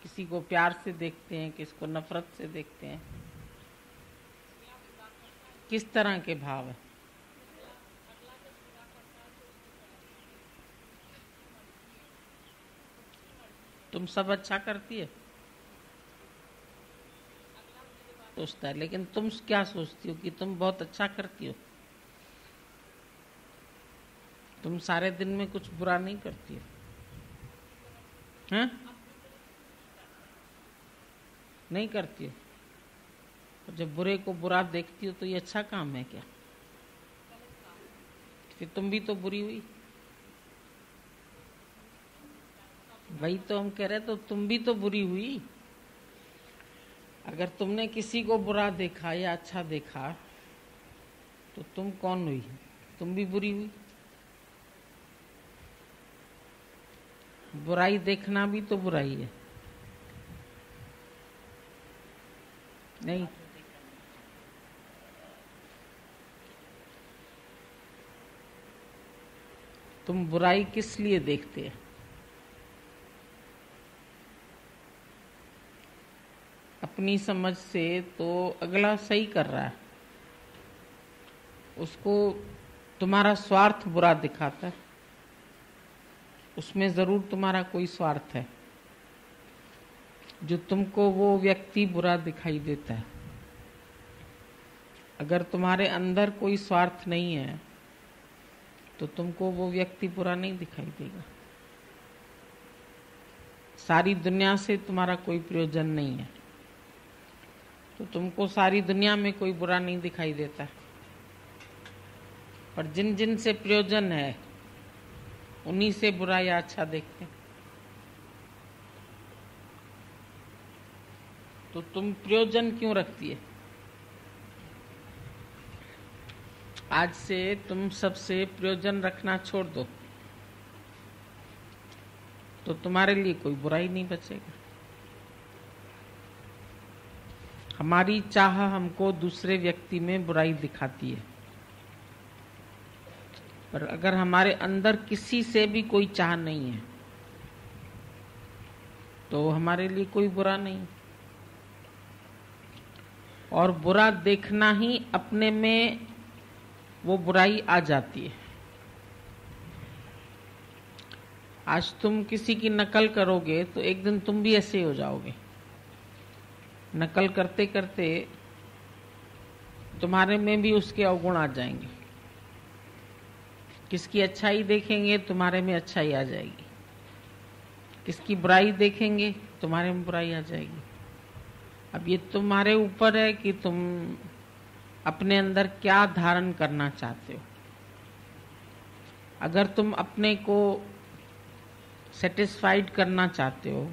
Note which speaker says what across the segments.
Speaker 1: किसी को प्यार से देखते हैं, किसको नफरत से देखते हैं। किस तरह के भाव है? तुम सब अच्छा करती है सोचता है, लेकिन तुम क्या सोचती हो कि तुम बहुत अच्छा करती हो? तुम सारे दिन में कुछ बुरा नहीं करती हो, हैं? नहीं करती हो। और जब बुरे को बुरा देखती हो तो ये अच्छा काम है क्या? फिर तुम भी तो बुरी हुई। वही तो हम कह रहे, तो तुम भी तो बुरी हुई। अगर तुमने किसी को बुरा देखा या अच्छा देखा तो तुम कौन हुई? तुम भी बुरी हुई। बुराई देखना भी तो बुराई है, नहीं? तुम बुराई किस लिए देखते हैं? अपनी समझ से तो अगला सही कर रहा है, उसको तुम्हारा स्वार्थ बुरा दिखाता है, उसमें जरूर तुम्हारा कोई स्वार्थ है जो तुमको वो व्यक्ति बुरा दिखाई देता है। अगर तुम्हारे अंदर कोई स्वार्थ नहीं है तो तुमको वो व्यक्ति बुरा नहीं दिखाई देगा। सारी दुनिया से तुम्हारा कोई प्रयोजन नहीं है तो तुमको सारी दुनिया में कोई बुरा नहीं दिखाई देता। पर जिन जिन से प्रयोजन है उन्हीं से बुरा या अच्छा देखते हैं। तो तुम प्रयोजन क्यों रखती है? आज से तुम सबसे प्रयोजन रखना छोड़ दो तो तुम्हारे लिए कोई बुराई नहीं बचेगा। हमारी चाह हमको दूसरे व्यक्ति में बुराई दिखाती है, पर अगर हमारे अंदर किसी से भी कोई चाह नहीं है तो हमारे लिए कोई बुरा नहीं। और बुरा देखना ही अपने में वो बुराई आ जाती है। आज तुम किसी की नकल करोगे तो एक दिन तुम भी ऐसे हो जाओगे। नकल करते करते तुम्हारे में भी उसके अवगुण आ जाएंगे। किसकी अच्छाई देखेंगे तुम्हारे में अच्छाई आ जाएगी, किसकी बुराई देखेंगे तुम्हारे में बुराई आ जाएगी। अब ये तुम्हारे ऊपर है कि तुम अपने अंदर क्या धारण करना चाहते हो। अगर तुम अपने को सेटिस्फाइड करना चाहते हो,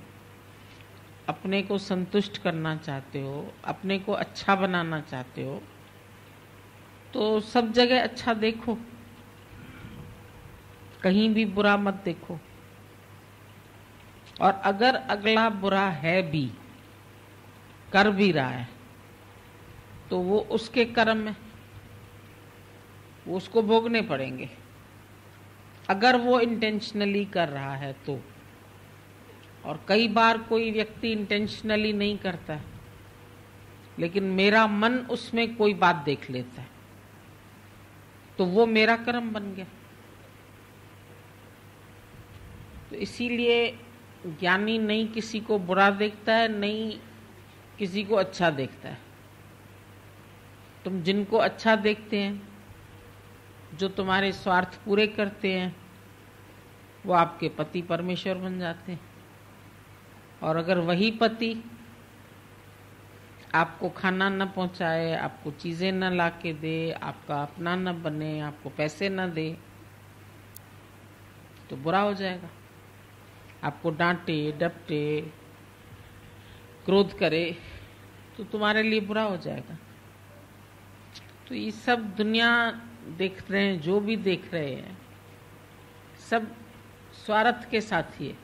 Speaker 1: अपने को संतुष्ट करना चाहते हो, अपने को अच्छा बनाना चाहते हो तो सब जगह अच्छा देखो, कहीं भी बुरा मत देखो। और अगर अगला बुरा है भी, कर भी रहा है, तो वो उसके कर्म है, वो उसको भोगने पड़ेंगे। अगर वो इंटेंशनली कर रहा है तो। और कई बार कोई व्यक्ति इंटेंशनली नहीं करता है, लेकिन मेरा मन उसमें कोई बात देख लेता है तो वो मेरा कर्म बन गया। तो इसीलिए ज्ञानी नहीं किसी को बुरा देखता है, नहीं किसी को अच्छा देखता है। तुम जिनको अच्छा देखते हैं, जो तुम्हारे स्वार्थ पूरे करते हैं, वो आपके पति परमेश्वर बन जाते हैं। और अगर वही पति आपको खाना न पहुंचाए, आपको चीजें न लाके दे, आपका अपना न बने, आपको पैसे न दे, तो बुरा हो जाएगा। आपको डांटे डपटे क्रोध करे तो तुम्हारे लिए बुरा हो जाएगा। तो ये सब दुनिया देख रहे हैं, जो भी देख रहे हैं, सब स्वार्थ के साथी है।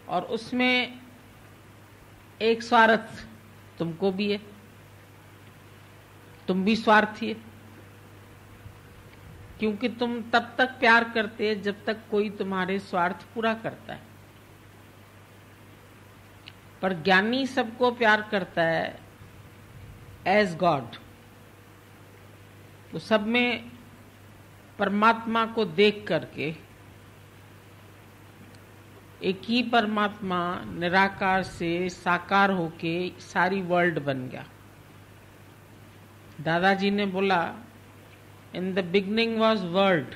Speaker 1: और उसमें एक स्वार्थ तुमको भी है, तुम भी स्वार्थी है, क्योंकि तुम तब तक प्यार करते हैं जब तक कोई तुम्हारे स्वार्थ पूरा करता है। पर ज्ञानी सबको प्यार करता है एज गॉड। तो सब में परमात्मा को देख करके एक ही परमात्मा निराकार से साकार होके सारी वर्ल्ड बन गया। दादाजी ने बोला, in the beginning was word,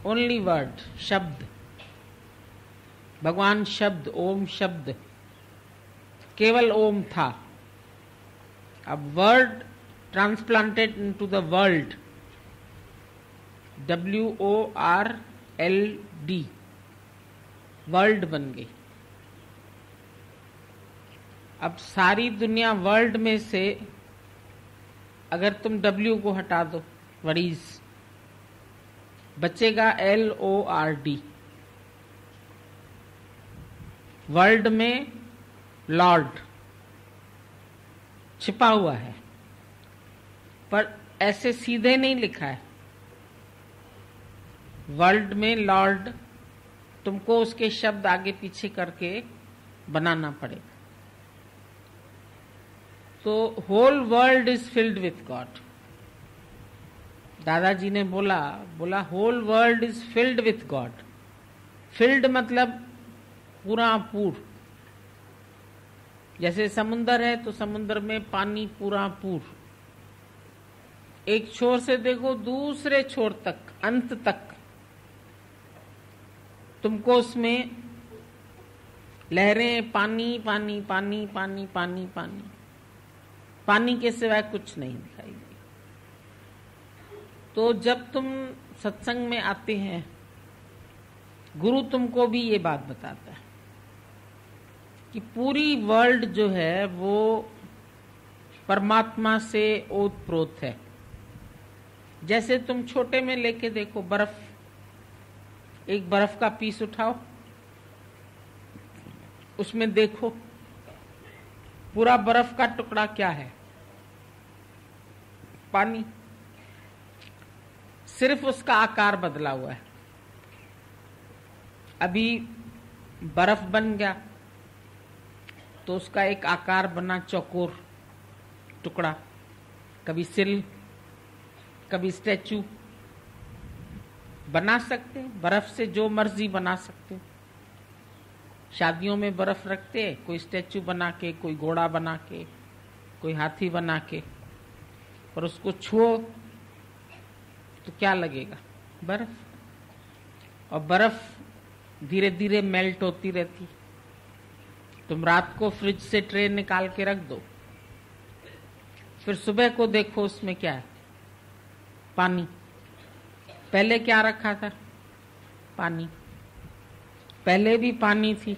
Speaker 1: only word, शब्द, भगवान शब्द, ओम शब्द, केवल ओम था। अब word transplanted into the world, WORLD, world बन गई। अब सारी दुनिया वर्ल्ड में से अगर तुम W को हटा दो, वरीज, बचेगा LORD। वर्ल्ड में लॉर्ड छिपा हुआ है, पर ऐसे सीधे नहीं लिखा है। वर्ल्ड में लॉर्ड तुमको उसके शब्द आगे पीछे करके बनाना पड़ेगा। तो whole world is filled with God. दादाजी ने बोला whole world is filled with God. Filled मतलब पूरा पूर। जैसे समुंदर है तो समुंदर में पानी पूरा पूर, एक छोर से देखो दूसरे छोर तक, अंत तक तुमको उसमें लहरें, पानी पानी पानी पानी पानी पानी, पानी के सिवाय कुछ नहीं दिखाई दे। तो जब तुम सत्संग में आते हैं, गुरु तुमको भी ये बात बताता है कि पूरी वर्ल्ड जो है वो परमात्मा से ओतप्रोत है। जैसे तुम छोटे में लेके देखो बर्फ, एक बर्फ का पीस उठाओ, उसमें देखो पूरा बर्फ का टुकड़ा क्या है, पानी, सिर्फ उसका आकार बदला हुआ है। अभी बर्फ बन गया तो उसका एक आकार बना चौकोर टुकड़ा, कभी सिल, कभी स्टैचू। बना सकते, बर्फ से जो मर्जी बना सकते। शादियों में बर्फ रखते, कोई स्टैचू बना के, कोई घोड़ा बना के, कोई हाथी बना के, और उसको छुओ तो क्या लगेगा? बर्फ। और बर्फ धीरे धीरे मेल्ट होती रहती। तुम रात को फ्रिज से ट्रे निकाल के रख दो, फिर सुबह को देखो उसमें क्या है? पानी। पहले क्या रखा था? पानी। पहले भी पानी थी,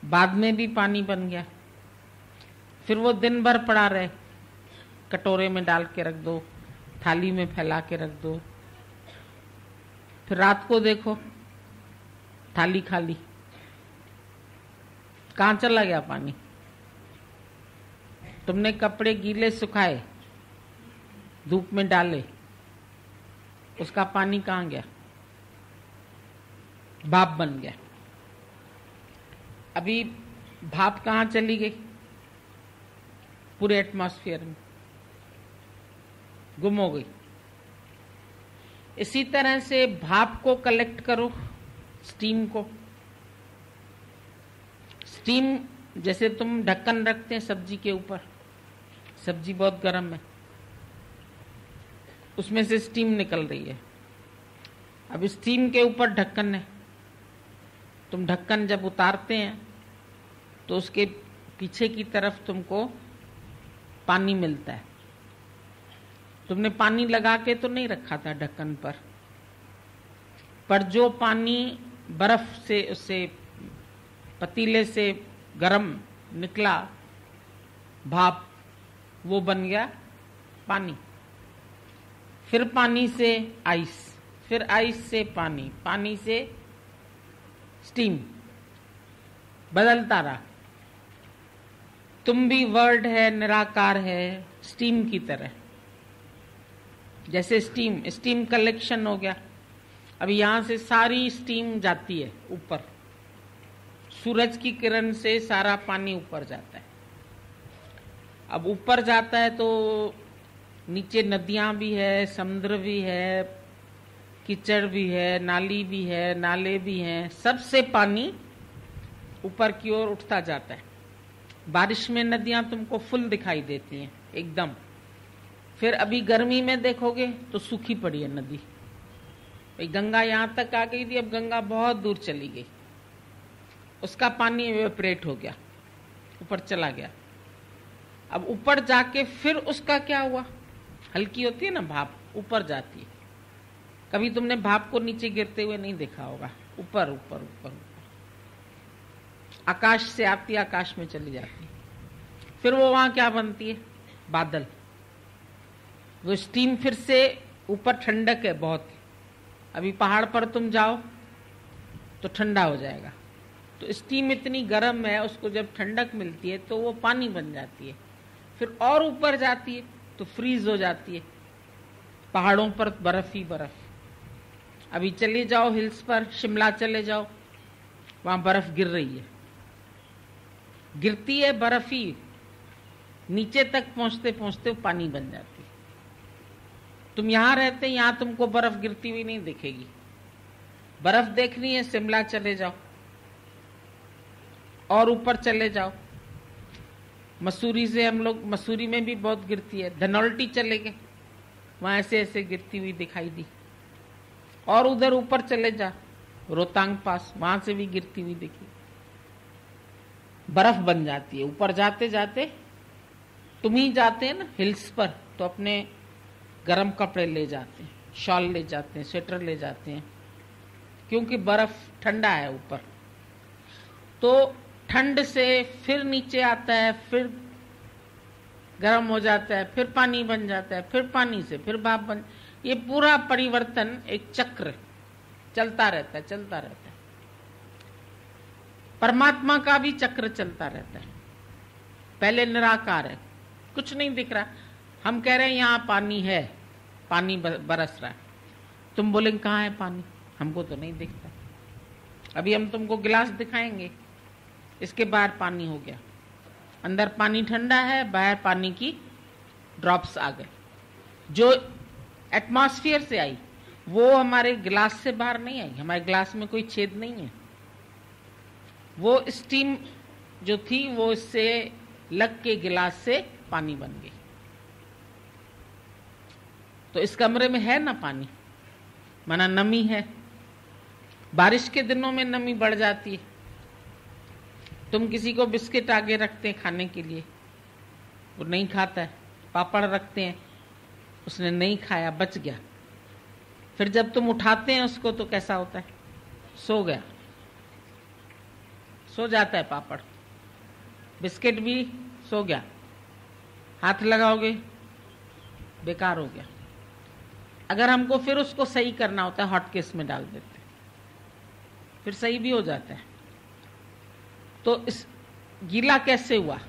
Speaker 1: बाद में भी पानी बन गया, फिर वो दिन भर पड़ा रहे, कटोरे में डाल के रख दो, थाली में फैला के रख दो, फिर रात को देखो थाली खाली। कहाँ चला गया पानी? तुमने कपड़े गीले सुखाए, धूप में डाले, उसका पानी कहाँ गया? भाप बन गया। अभी भाप कहाँ चली गई? पूरे एटमॉस्फेयर में गुम हो गई। इसी तरह से भाप को कलेक्ट करो, स्टीम को। स्टीम, जैसे तुम ढक्कन रखते हैं सब्जी के ऊपर, सब्जी बहुत गर्म है, उसमें से स्टीम निकल रही है। अब स्टीम के ऊपर ढक्कन है, तुम ढक्कन जब उतारते हैं तो उसके पीछे की तरफ तुमको पानी मिलता है। तुमने पानी लगा के तो नहीं रखा था ढक्कन पर जो पानी बर्फ से, उससे पतीले से गरम निकला भाप, वो बन गया पानी। फिर पानी से आइस, फिर आइस से पानी, पानी से स्टीम, बदलता रहा। तुम भी वर्ड है, निराकार है, स्टीम की तरह। जैसे स्टीम कलेक्शन हो गया, अब यहां से सारी स्टीम जाती है ऊपर, सूरज की किरण से सारा पानी ऊपर जाता है। अब ऊपर जाता है तो नीचे नदियां भी है, समुद्र भी है, कीचड़ भी है, नाली भी है, नाले भी हैं, सबसे पानी ऊपर की ओर उठता जाता है। बारिश में नदियां तुमको फुल दिखाई देती हैं एकदम। फिर अभी गर्मी में देखोगे तो सूखी पड़ी है नदी। गंगा यहां तक आ गई थी, अब गंगा बहुत दूर चली गई, उसका पानी इवेपोरेट हो गया, ऊपर चला गया। अब ऊपर जाके फिर उसका क्या हुआ, हल्की होती है ना भाप, ऊपर जाती है। कभी तुमने भाप को नीचे गिरते हुए नहीं देखा होगा, ऊपर ऊपर ऊपर ऊपर आकाश से आती, आकाश में चली जाती। फिर वो वहां क्या बनती है, बादल। वो स्टीम फिर से ऊपर, ठंडक है बहुत। अभी पहाड़ पर तुम जाओ तो ठंडा हो जाएगा, तो स्टीम इतनी गर्म है, उसको जब ठंडक मिलती है तो वो पानी बन जाती है। फिर और ऊपर जाती है तो फ्रीज हो जाती है, पहाड़ों पर बर्फ ही बर्फ। अभी चले जाओ हिल्स पर, शिमला चले जाओ, वहां बर्फ गिर रही है, गिरती है बर्फ ही, नीचे तक पहुंचते पहुंचते पानी बन जाती है। तुम यहां रहते, यहां तुमको बर्फ गिरती हुई नहीं दिखेगी। बर्फ देखनी है, शिमला चले जाओ और ऊपर चले जाओ। मसूरी से हम लोग, मसूरी में भी बहुत गिरती है। धनौल्टी चले गए, वहां ऐसे ऐसे गिरती हुई दिखाई दी। और उधर ऊपर चले जा, रोहतांग पास, वहां से भी गिरती हुई दिखी। बर्फ बन जाती है। ऊपर जाते जाते तुम ही जाते हैं ना हिल्स पर, तो अपने गर्म कपड़े ले जाते हैं, शॉल ले जाते हैं, स्वेटर ले जाते हैं, क्योंकि बर्फ ठंडा है ऊपर। तो ठंड से फिर नीचे आता है, फिर गर्म हो जाता है, फिर पानी बन जाता है, फिर पानी से फिर भाप बन। ये पूरा परिवर्तन एक चक्र चलता रहता है, चलता रहता है। परमात्मा का भी चक्र चलता रहता है। पहले निराकार है, कुछ नहीं दिख रहा, हम कह रहे हैं यहां पानी है, पानी बरस रहा है। तुम बोलेंगे कहां है पानी, हमको तो नहीं दिखता। अभी हम तुमको गिलास दिखाएंगे, इसके बाहर पानी हो गया, अंदर पानी ठंडा है, बाहर पानी की ड्रॉप्स आ गए। जो एटमॉस्फेयर से आई वो हमारे गिलास से बाहर नहीं आई, हमारे गिलास में कोई छेद नहीं है। वो स्टीम जो थी वो इससे लग के गिलास से पानी बन गई। तो इस कमरे में है ना पानी, माना नमी है। बारिश के दिनों में नमी बढ़ जाती है। तुम किसी को बिस्किट आगे रखते हैं खाने के लिए, वो नहीं खाता है। पापड़ रखते हैं, उसने नहीं खाया, बच गया। फिर जब तुम उठाते हैं उसको तो कैसा होता है, सो गया, सो जाता है पापड़। बिस्किट भी सो गया, हाथ लगाओगे बेकार हो गया। अगर हमको फिर उसको सही करना होता है, हॉटकेस में डाल देते हैं, फिर सही भी हो जाता है। तो इस गीला कैसे हुआ,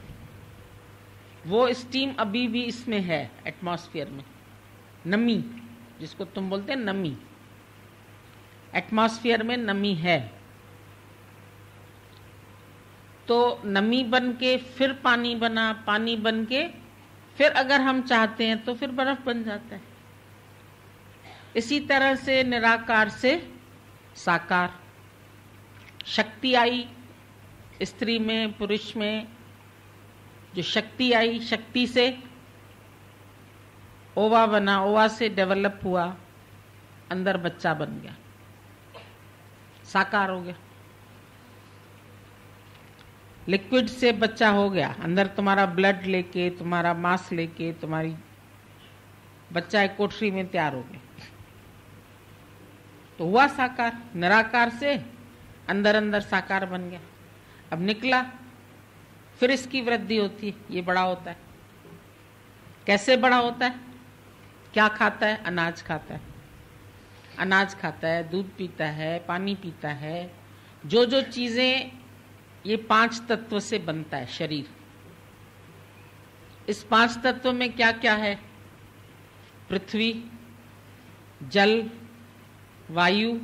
Speaker 1: वो स्टीम अभी भी इसमें है, एटमॉस्फेयर में। नमी जिसको तुम बोलते हैं नमी, एटमॉस्फेयर में नमी है। तो नमी बन के फिर पानी बना, पानी बन के फिर अगर हम चाहते हैं तो फिर बर्फ बन जाता है। इसी तरह से निराकार से साकार, शक्ति आई स्त्री में, पुरुष में। जो शक्ति आई, शक्ति से ओवा बना, ओवा से डेवलप हुआ, अंदर बच्चा बन गया, साकार हो गया। लिक्विड से बच्चा हो गया, अंदर तुम्हारा ब्लड लेके, तुम्हारा मांस लेके, तुम्हारी बच्चा एक कोठरी में तैयार हो गया, तो हुआ साकार। निराकार से अंदर अंदर साकार बन गया। अब निकला, फिर इसकी वृद्धि होती है, ये बड़ा होता है। कैसे बड़ा होता है, क्या खाता है, अनाज खाता है, अनाज खाता है, दूध पीता है, पानी पीता है। जो जो चीजें, ये 5 तत्व से बनता है शरीर। इस 5 तत्व में क्या क्या है, पृथ्वी, जल, वायु,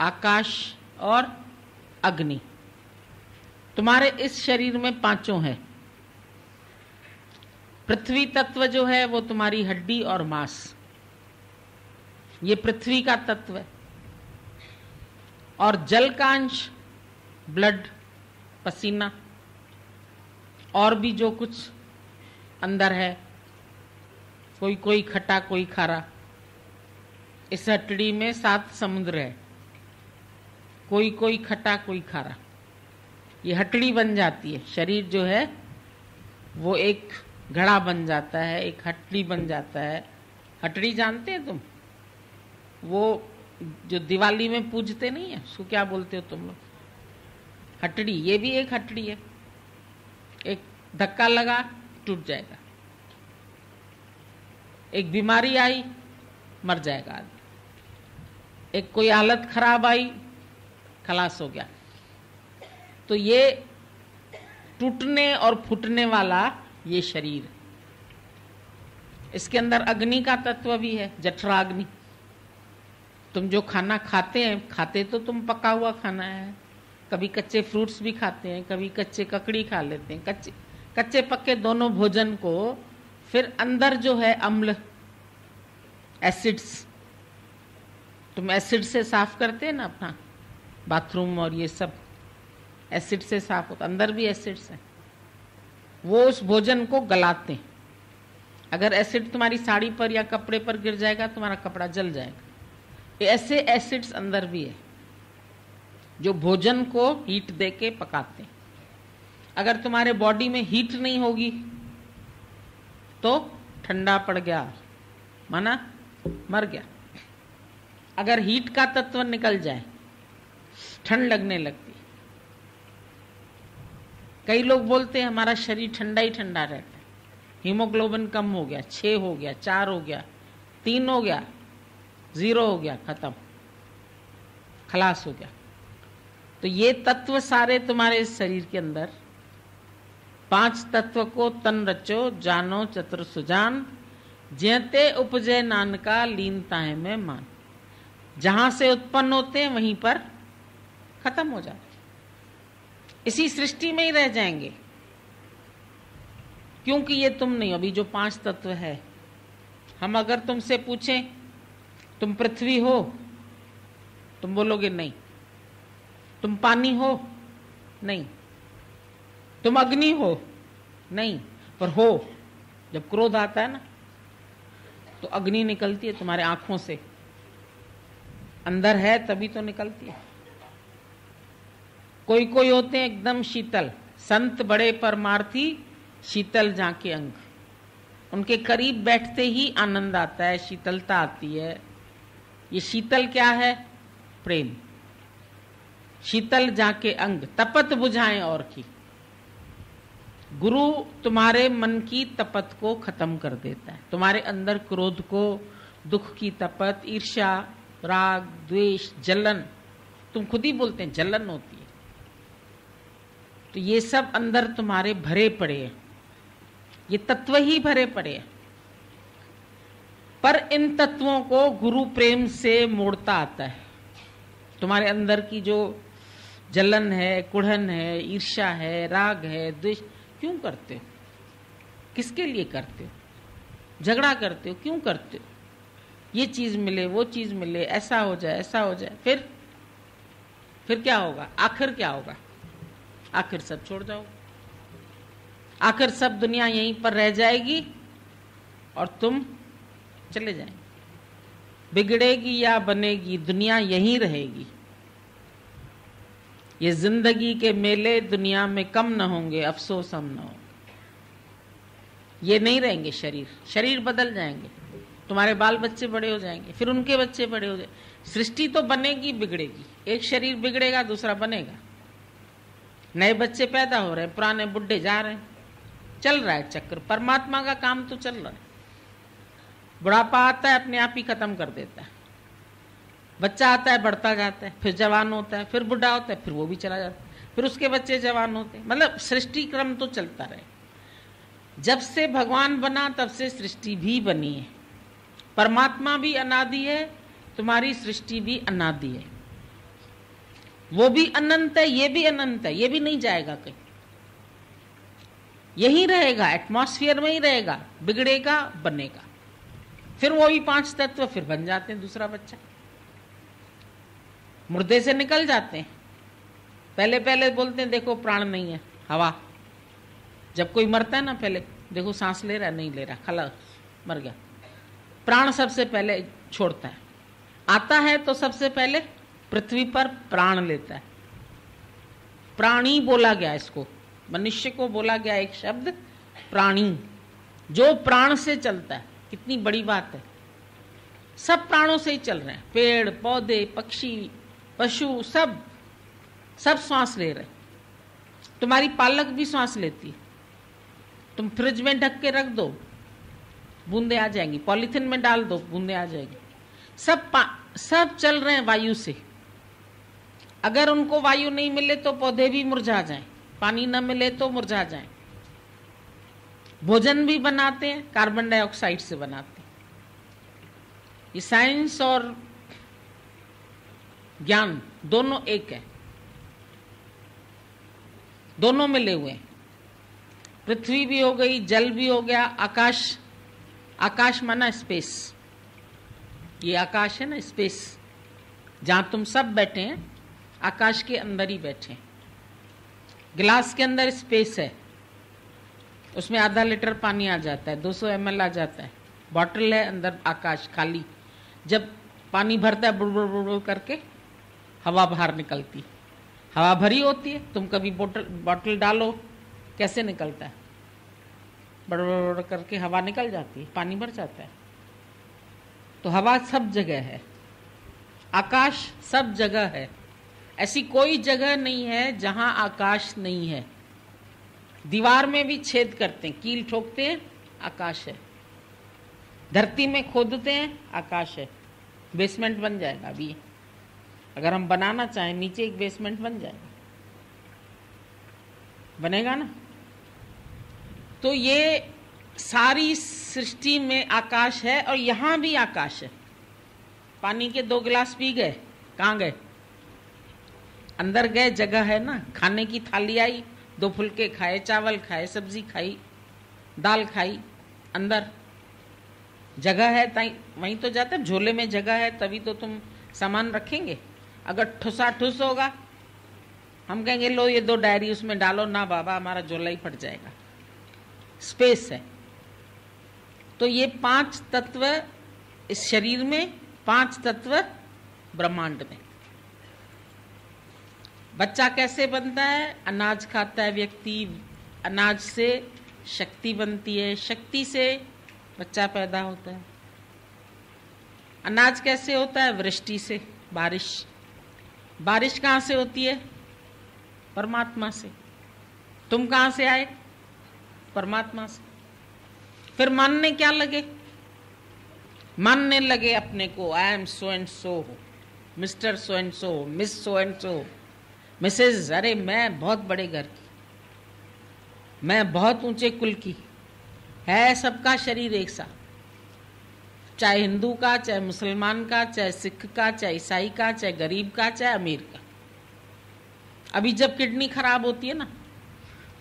Speaker 1: आकाश और अग्नि। तुम्हारे इस शरीर में पांचों है। पृथ्वी तत्व जो है वो तुम्हारी हड्डी और मांस, ये पृथ्वी का तत्व है। और जल का अंश ब्लड, पसीना, और भी जो कुछ अंदर है, कोई कोई खट्टा कोई खारा। इस हथड़ी में 7 समुद्र है, कोई कोई खट्टा कोई खारा। ये हथड़ी बन जाती है, शरीर जो है वो एक घड़ा बन जाता है, एक हथड़ी बन जाता है। हथड़ी जानते हैं तुम? वो जो दिवाली में पूजते नहीं है, उसको क्या बोलते हो तुम लोग? हथड़ी। ये भी एक हथड़ी है, एक धक्का लगा टूट जाएगा, एक बीमारी आई मर जाएगा आदमी, एक कोई हालत खराब आई खलास हो गया। तो ये टूटने और फूटने वाला ये शरीर, इसके अंदर अग्नि का तत्व भी है, जठराग्नि। तुम जो खाना खाते हैं, खाते तो तुम पका हुआ खाना है, कभी कच्चे फ्रूट्स भी खाते हैं, कभी कच्चे ककड़ी खा लेते हैं, कच्चे पक्के दोनों भोजन को। फिर अंदर जो है अम्ल, एसिड्स, तुम एसिड से साफ करते हैं ना अपना बाथरूम, और ये सब एसिड से साफ होता, अंदर भी एसिड्स हैं, वो उस भोजन को गलाते हैं। अगर एसिड तुम्हारी साड़ी पर या कपड़े पर गिर जाएगा, तुम्हारा कपड़ा जल जाएगा। ऐसे एसिड्स अंदर भी है जो भोजन को हीट दे के पकाते हैं। अगर तुम्हारे बॉडी में हीट नहीं होगी तो ठंडा पड़ गया, माना मर गया। अगर हीट का तत्व निकल जाए, ठंड लगने लगती है। कई लोग बोलते हैं हमारा शरीर ठंडा ही ठंडा रहता है, हीमोग्लोबिन कम हो गया, 6 हो गया, 4 हो गया, 3 हो गया, 0 हो गया, खत्म, खलास हो गया। तो ये तत्व सारे तुम्हारे इस शरीर के अंदर, 5 तत्व को तन रचो जानो चतुर सुजान, ज्यते उपजे नानका लीनता है में मान। जहां से उत्पन्न होते हैं वहीं पर खत्म हो जाते, इसी सृष्टि में ही रह जाएंगे, क्योंकि ये तुम नहीं। अभी जो 5 तत्व है, हम अगर तुमसे पूछें तुम पृथ्वी हो, तुम बोलोगे नहीं। तुम पानी हो, नहीं। तुम अग्नि हो, नहीं। पर हो, जब क्रोध आता है ना तो अग्नि निकलती है तुम्हारे आंखों से, अंदर है तभी तो निकलती है। कोई कोई होते हैं एकदम शीतल, संत बड़े परमार्थी शीतल जाके अंग, उनके करीब बैठते ही आनंद आता है, शीतलता आती है। ये शीतल क्या है? प्रेम। शीतल जाके अंग तपत बुझाएं और की। गुरु तुम्हारे मन की तपत को खत्म कर देता है, तुम्हारे अंदर क्रोध को, दुख की तपत, ईर्ष्या, राग, द्वेष, जलन, तुम खुद ही बोलते हैं जलन होती है। तो ये सब अंदर तुम्हारे भरे पड़े हैं, ये तत्व ही भरे पड़े हैं। पर इन तत्वों को गुरु प्रेम से मोड़ता आता है। तुम्हारे अंदर की जो जलन है, कुढ़न है, ईर्ष्या है, राग है, द्वेष, क्यों करते हो? किसके लिए करते हो? झगड़ा करते हो, क्यों करते हो? ये चीज मिले, वो चीज मिले, ऐसा हो जाए, ऐसा हो जाए, फिर क्या होगा? आखिर क्या होगा? आखिर सब छोड़ जाओ, आखिर सब दुनिया यहीं पर रह जाएगी और तुम चले जाएंगे। बिगड़ेगी या बनेगी, दुनिया यहीं रहेगी। ये जिंदगी के मेले दुनिया में कम न होंगे, अफसोस हम न होंगे। ये नहीं रहेंगे शरीर, शरीर बदल जाएंगे, तुम्हारे बाल बच्चे बड़े हो जाएंगे, फिर उनके बच्चे बड़े हो जाएंगे। सृष्टि तो बनेगी बिगड़ेगी, एक शरीर बिगड़ेगा दूसरा बनेगा, नए बच्चे पैदा हो रहे हैं, पुराने बुढ़े जा रहे हैं, चल रहा है चक्र। परमात्मा का काम तो चल रहा है। बुढ़ापा आता है अपने आप ही खत्म कर देता है, बच्चा आता है बढ़ता जाता है, फिर जवान होता है, फिर बुढ़ा होता है, फिर वो भी चला जाता है, फिर उसके बच्चे जवान होते हैं। मतलब सृष्टि क्रम तो चलता रहे। जब से भगवान बना तब से सृष्टि भी बनी है। परमात्मा भी अनादि है, तुम्हारी सृष्टि भी अनादि है। वो भी अनंत है, ये भी अनंत है, ये भी नहीं जाएगा कहीं, यही रहेगा, एटमॉस्फेयर में ही रहेगा, बिगड़ेगा बनेगा। फिर वो भी 5 तत्व फिर बन जाते हैं दूसरा बच्चा, मुर्दे से निकल जाते हैं। पहले पहले बोलते हैं देखो प्राण नहीं है, हवा। जब कोई मरता है ना, पहले देखो सांस ले रहा है, नहीं ले रहा, खला मर गया। प्राण सबसे पहले छोड़ता है, आता है तो सबसे पहले पृथ्वी पर प्राण लेता है। प्राणी बोला गया इसको, मनुष्य को बोला गया एक शब्द प्राणी, जो प्राण से चलता है। कितनी बड़ी बात है, सब प्राणों से ही चल रहे हैं, पेड़ पौधे पक्षी पशु सब श्वास ले रहे। तुम्हारी पालक भी श्वास लेती है, तुम फ्रिज में ढक के रख दो बूंदे आ जाएंगी, पॉलीथिन में डाल दो बूंदे आ जाएंगी। सब चल रहे हैं वायु से। अगर उनको वायु नहीं मिले तो पौधे भी मुरझा जाएं, पानी न मिले तो मुरझा जाएं। भोजन भी बनाते हैं, कार्बन डाइऑक्साइड से बनाते हैं। ये साइंस और ज्ञान दोनों एक है, दोनों मिले हुए हैं। पृथ्वी भी हो गई, जल भी हो गया, आकाश। आकाश माना स्पेस, ये आकाश है ना, स्पेस। जहां तुम सब बैठे हैं आकाश के अंदर ही बैठे हैं। गिलास के अंदर स्पेस है, उसमें आधा लीटर पानी आ जाता है, 200 ml आ जाता है। बॉटल है, अंदर आकाश खाली। जब पानी भरता है बुड़बुड़ बुड़बुड़ करके हवा बाहर निकलती, हवा भरी होती है। तुम कभी बॉटल डालो, कैसे निकलता है, बड़बड़ करके हवा निकल जाती है, पानी भर जाता है। तो हवा सब जगह है, आकाश सब जगह है। ऐसी कोई जगह नहीं है जहां आकाश नहीं है। दीवार में भी छेद करते हैं, कील ठोकते हैं, आकाश है। धरती में खोदते हैं, आकाश है। बेसमेंट बन जाएगा अभी, अगर हम बनाना चाहें नीचे एक बेसमेंट बन जाएगा, बनेगा ना। तो ये सारी सृष्टि में आकाश है, और यहां भी आकाश है। पानी के 2 गिलास पी गए, कहां गए? अंदर गए, जगह है ना। खाने की थाली आई, 2 फुलके खाए, चावल खाए, सब्जी खाई, दाल खाई, अंदर जगह है, वहीं तो जाता है। झोले में जगह है तभी तो तुम सामान रखेंगे। अगर ठुसा ठुस होगा, हम कहेंगे लो ये 2 डायरी उसमें डालो, ना बाबा हमारा झोला ही फट जाएगा। स्पेस है। तो ये 5 तत्व इस शरीर में, 5 तत्व ब्रह्मांड में। बच्चा कैसे बनता है? अनाज खाता है व्यक्ति, अनाज से शक्ति बनती है, शक्ति से बच्चा पैदा होता है। अनाज कैसे होता है? वृष्टि से, बारिश। बारिश कहाँ से होती है? परमात्मा से। तुम कहाँ से आए? परमात्मा से। फिर मानने क्या लगे? मानने लगे अपने को, I am so and so, mister so and so, miss so and so, Mrs, अरे मैं बहुत बड़े घर की, मैं बहुत ऊंचे कुल की। है सबका शरीर एक सा, चाहे हिंदू का, चाहे मुसलमान का, चाहे सिख का, चाहे ईसाई का, चाहे गरीब का, चाहे अमीर का। अभी जब किडनी खराब होती है ना,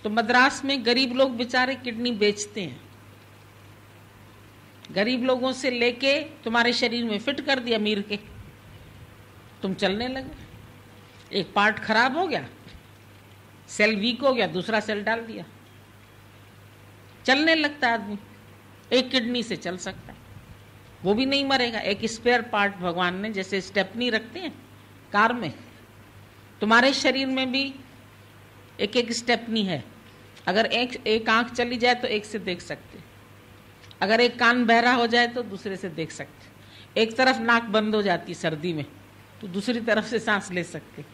Speaker 1: तो मद्रास में गरीब लोग बेचारे किडनी बेचते हैं। गरीब लोगों से लेके तुम्हारे शरीर में फिट कर दिया अमीर के, तुम चलने लगे। एक पार्ट खराब हो गया, सेल वीक हो गया, दूसरा सेल डाल दिया, चलने लगता है आदमी। एक किडनी से चल सकता है, वो भी नहीं मरेगा। एक स्पेयर पार्ट भगवान ने, जैसे स्टेपनी रखते हैं कार में, तुम्हारे शरीर में भी एक एक स्टेपनी है। अगर एक आंख चली जाए तो एक से देख सकते, अगर एक कान बहरा हो जाए तो दूसरे से देख सकते, एक तरफ नाक बंद हो जाती सर्दी में तो दूसरी तरफ से सांस ले सकते।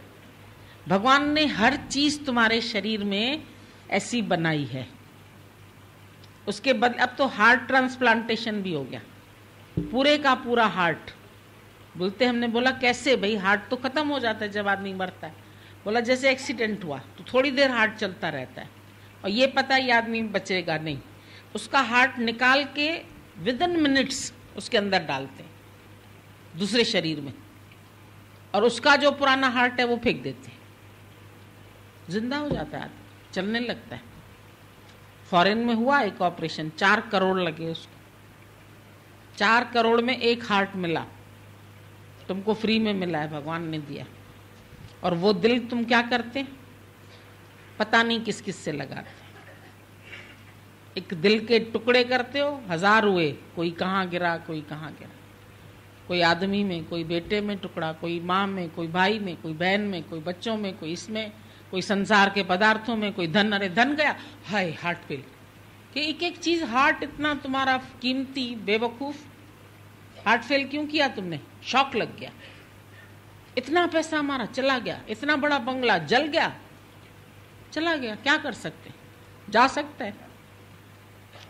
Speaker 1: भगवान ने हर चीज तुम्हारे शरीर में ऐसी बनाई है। उसके बाद अब तो हार्ट ट्रांसप्लांटेशन भी हो गया, पूरे का पूरा हार्ट। बोलते हमने बोला कैसे भाई, हार्ट तो खत्म हो जाता है जब आदमी मरता है। बोला जैसे एक्सीडेंट हुआ तो थोड़ी देर हार्ट चलता रहता है, और ये पता ये आदमी बचेगा नहीं, उसका हार्ट निकाल के विदिन मिनट्स उसके अंदर डालते हैं दूसरे शरीर में। और उसका जो पुराना हार्ट है वो फेंक देते हैं, जिंदा हो जाता है आदमी, चलने लगता है। फॉरेन में हुआ एक ऑपरेशन, 4 करोड़ लगे उसको, 4 करोड़ में एक हार्ट मिला, तुमको फ्री में मिला है, भगवान ने दिया। और वो दिल तुम क्या करते, पता नहीं किस किस से लगाते। एक दिल के टुकड़े करते हो, 1000 हुए, कोई कहाँ गिरा, कोई कहाँ गिरा, कोई आदमी में, कोई बेटे में टुकड़ा, कोई माँ में, कोई भाई में, कोई बहन में, कोई बच्चों में, कोई इसमें, कोई संसार के पदार्थों में, कोई धन, अरे धन गया, हाय हार्ट फेल। कि एक एक चीज, हार्ट इतना तुम्हारा कीमती, बेवकूफ, हार्ट फेल क्यों किया तुमने? शॉक लग गया, इतना पैसा हमारा चला गया, इतना बड़ा बंगला जल गया, चला गया, क्या कर सकते, जा सकता है,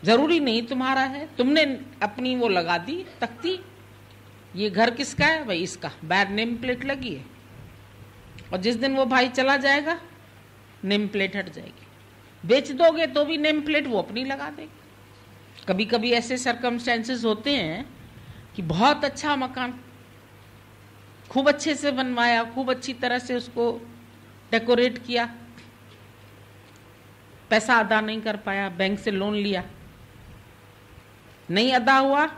Speaker 1: जरूरी नहीं तुम्हारा है, तुमने अपनी वो लगा दी तख्ती, ये घर किसका है भाई, इसका, बैड नेम प्लेट लगी है, और जिस दिन वो भाई चला जाएगा नेम प्लेट हट जाएगी, बेच दोगे तो भी नेम प्लेट वो अपनी लगा देगी। कभी कभी ऐसे सरकमस्टेंसेस होते हैं कि बहुत अच्छा मकान, खूब अच्छे से बनवाया, खूब अच्छी तरह से उसको डेकोरेट किया, पैसा अदा नहीं कर पाया, बैंक से लोन लिया, नहीं अदा हुआ,